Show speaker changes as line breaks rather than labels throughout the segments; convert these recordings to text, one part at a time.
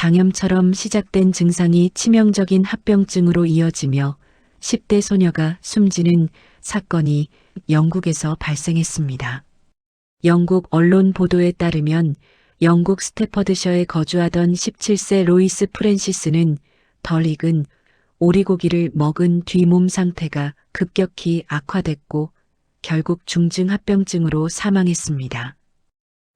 장염처럼 시작된 증상이 치명적인 합병증으로 이어지며 10대 소녀가 숨지는 사건이 영국에서 발생했습니다. 영국 언론 보도에 따르면 영국 스태퍼드셔에 거주하던 17세 로이스 프랜시스는 덜 익은 오리고기를 먹은 뒤 몸 상태가 급격히 악화됐고 결국 중증 합병증으로 사망했습니다.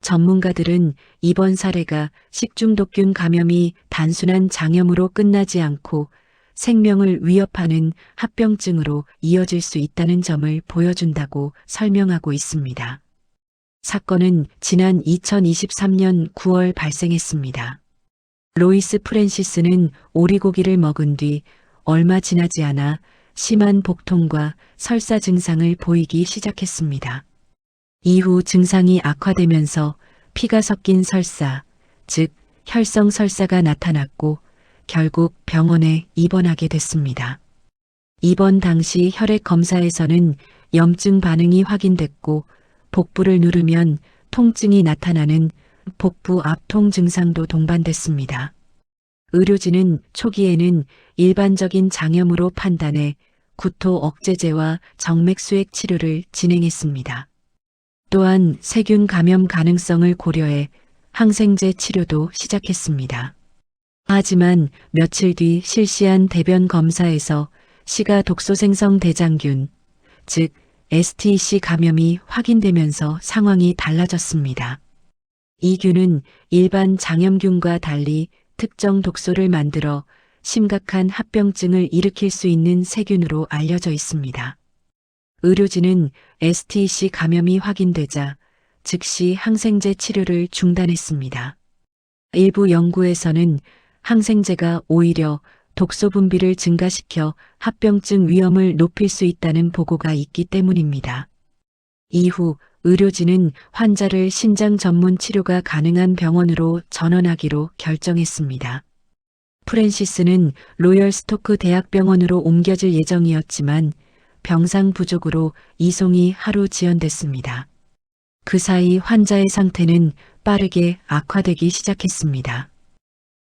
전문가들은 이번 사례가 식중독균 감염이 단순한 장염으로 끝나지 않고 생명을 위협하는 합병증으로 이어질 수 있다는 점을 보여준다고 설명하고 있습니다. 사건은 지난 2023년 9월 발생했습니다. 로이스 프랜시스는 오리고기를 먹은 뒤 얼마 지나지 않아 심한 복통과 설사 증상을 보이기 시작했습니다. 이후 증상이 악화되면서 피가 섞인 설사, 즉 혈성 설사가 나타났고 결국 병원에 입원하게 됐습니다. 입원 당시 혈액 검사에서는 염증 반응이 확인됐고 복부를 누르면 통증이 나타나는 복부 압통 증상도 동반됐습니다. 의료진은 초기에는 일반적인 장염으로 판단해 구토 억제제와 정맥수액 치료를 진행했습니다. 또한 세균 감염 가능성을 고려해 항생제 치료도 시작했습니다. 하지만 며칠 뒤 실시한 대변 검사에서 시가 독소생성 대장균, 즉 STC 감염이 확인되면서 상황이 달라졌습니다. 이 균은 일반 장염균과 달리 특정 독소를 만들어 심각한 합병증을 일으킬 수 있는 세균으로 알려져 있습니다. 의료진은 STC 감염이 확인되자 즉시 항생제 치료를 중단했습니다. 일부 연구에서는 항생제가 오히려 독소 분비를 증가시켜 합병증 위험을 높일 수 있다는 보고가 있기 때문입니다. 이후 의료진은 환자를 신장 전문 치료가 가능한 병원으로 전원하기로 결정했습니다. 프랜시스는 로열 스토크 대학병원으로 옮겨질 예정이었지만 병상 부족으로 이송이 하루 지연됐습니다. 그 사이 환자의 상태는 빠르게 악화되기 시작했습니다.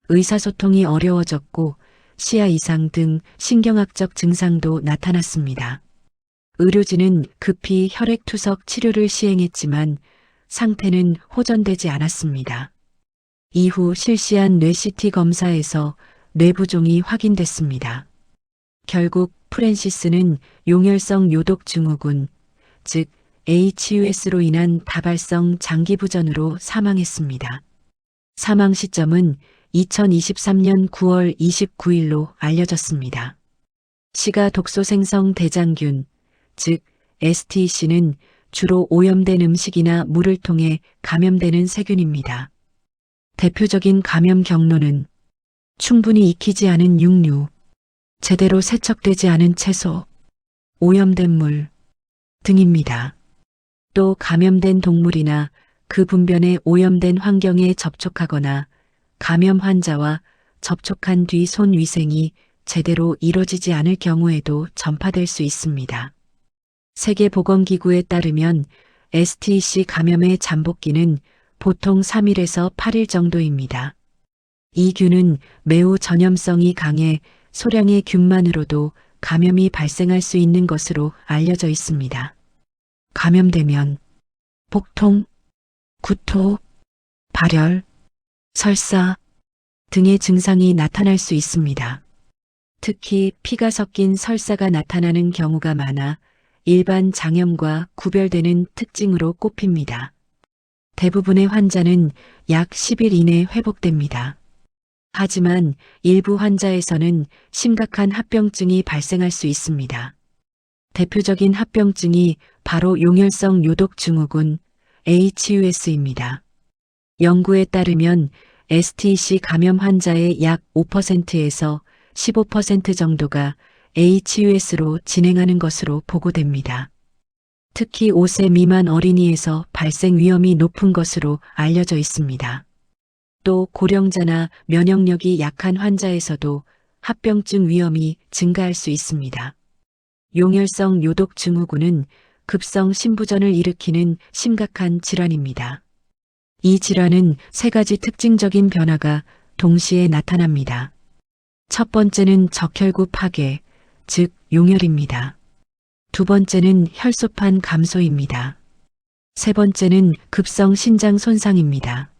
의사소통이 어려워졌고 시야 이상 등 신경학적 증상도 나타났습니다. 의료진은 급히 혈액투석 치료를 시행했지만 상태는 호전되지 않았습니다. 이후 실시한 뇌 CT 검사에서 뇌부종이 확인됐습니다. 결국 프랜시스는 용혈성 요독 증후군, 즉 HUS로 인한 다발성 장기부전으로 사망했습니다. 사망 시점은 2023년 9월 29일로 알려졌습니다. 시가 독소 생성 대장균, 즉 STC는 주로 오염된 음식이나 물을 통해 감염되는 세균입니다. 대표적인 감염 경로는 충분히 익히지 않은 육류, 제대로 세척되지 않은 채소, 오염된 물 등입니다. 또 감염된 동물이나 그 분변에 오염된 환경에 접촉하거나 감염 환자와 접촉한 뒤 손 위생이 제대로 이뤄지지 않을 경우에도 전파될 수 있습니다. 세계보건기구에 따르면 STC 감염의 잠복기는 보통 3일에서 8일 정도입니다. 이 균은 매우 전염성이 강해 소량의 균만으로도 감염이 발생할 수 있는 것으로 알려져 있습니다. 감염되면 복통, 구토, 발열, 설사 등의 증상이 나타날 수 있습니다. 특히 피가 섞인 설사가 나타나는 경우가 많아 일반 장염과 구별되는 특징으로 꼽힙니다. 대부분의 환자는 약 10일 이내 회복됩니다. 하지만 일부 환자에서는 심각한 합병증이 발생할 수 있습니다. 대표적인 합병증이 바로 용혈성 요독 증후군 HUS입니다. 연구에 따르면 STC 감염 환자의 약 5%에서 15% 정도가 HUS로 진행하는 것으로 보고됩니다. 특히 5세 미만 어린이에서 발생 위험이 높은 것으로 알려져 있습니다. 또 고령자나 면역력이 약한 환자에서도 합병증 위험이 증가할 수 있습니다. 용혈성 요독 증후군은 급성 심부전을 일으키는 심각한 질환입니다. 이 질환은 세 가지 특징적인 변화가 동시에 나타납니다. 첫 번째는 적혈구 파괴, 즉 용혈입니다. 두 번째는 혈소판 감소입니다. 세 번째는 급성 신장 손상입니다.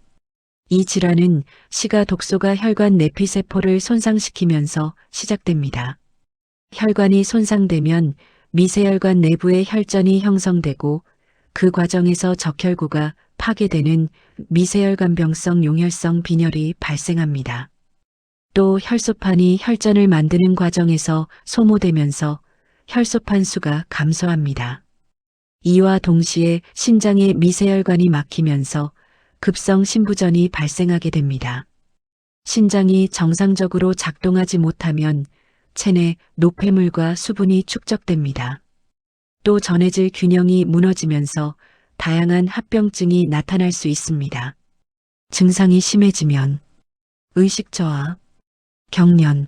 이 질환은 시가 독소가 혈관 내피세포를 손상시키면서 시작됩니다. 혈관이 손상되면 미세혈관 내부의 혈전이 형성되고 그 과정에서 적혈구가 파괴되는 미세혈관병성 용혈성 빈혈이 발생합니다. 또 혈소판이 혈전을 만드는 과정에서 소모되면서 혈소판 수가 감소합니다. 이와 동시에 신장의 미세혈관이 막히면서 급성 신부전이 발생하게 됩니다. 신장이 정상적으로 작동하지 못하면 체내 노폐물과 수분이 축적됩니다. 또 전해질 균형이 무너지면서 다양한 합병증이 나타날 수 있습니다. 증상이 심해지면 의식 저하, 경련,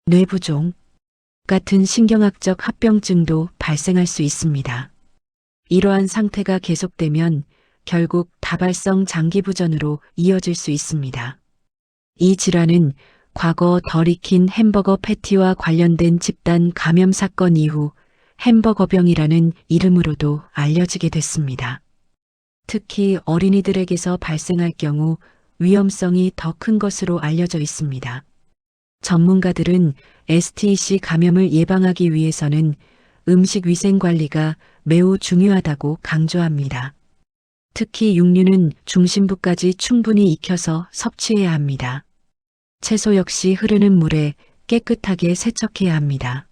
뇌부종 같은 신경학적 합병증도 발생할 수 있습니다. 이러한 상태가 계속되면 결국 다발성 장기부전으로 이어질 수 있습니다. 이 질환은 과거 덜 익힌 햄버거 패티와 관련된 집단 감염 사건 이후 햄버거병이라는 이름으로도 알려지게 됐습니다. 특히 어린이들에게서 발생할 경우 위험성이 더 큰 것으로 알려져 있습니다. 전문가들은 STC 감염을 예방하기 위해서는 음식 위생 관리가 매우 중요하다고 강조합니다. 특히 육류는 중심부까지 충분히 익혀서 섭취해야 합니다. 채소 역시 흐르는 물에 깨끗하게 세척해야 합니다.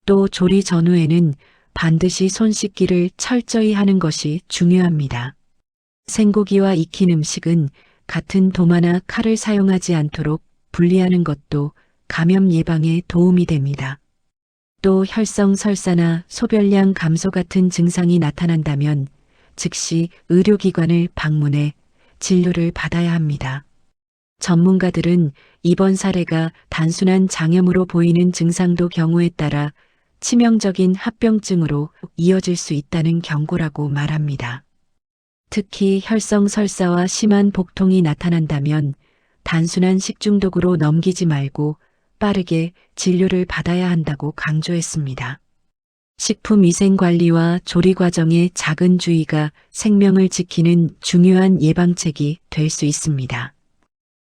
또 조리 전후에는 반드시 손 씻기를 철저히 하는 것이 중요합니다. 생고기와 익힌 음식은 같은 도마나 칼을 사용하지 않도록 분리하는 것도 감염 예방에 도움이 됩니다. 또 혈성 설사나 소변량 감소 같은 증상이 나타난다면 즉시 의료기관을 방문해 진료를 받아야 합니다. 전문가들은 이번 사례가 단순한 장염으로 보이는 증상도 경우에 따라 치명적인 합병증으로 이어질 수 있다는 경고라고 말합니다. 특히 혈성 설사와 심한 복통이 나타난다면 단순한 식중독으로 넘기지 말고 빠르게 진료를 받아야 한다고 강조했습니다. 식품위생관리와 조리 과정의 작은 주의가 생명을 지키는 중요한 예방책이 될 수 있습니다.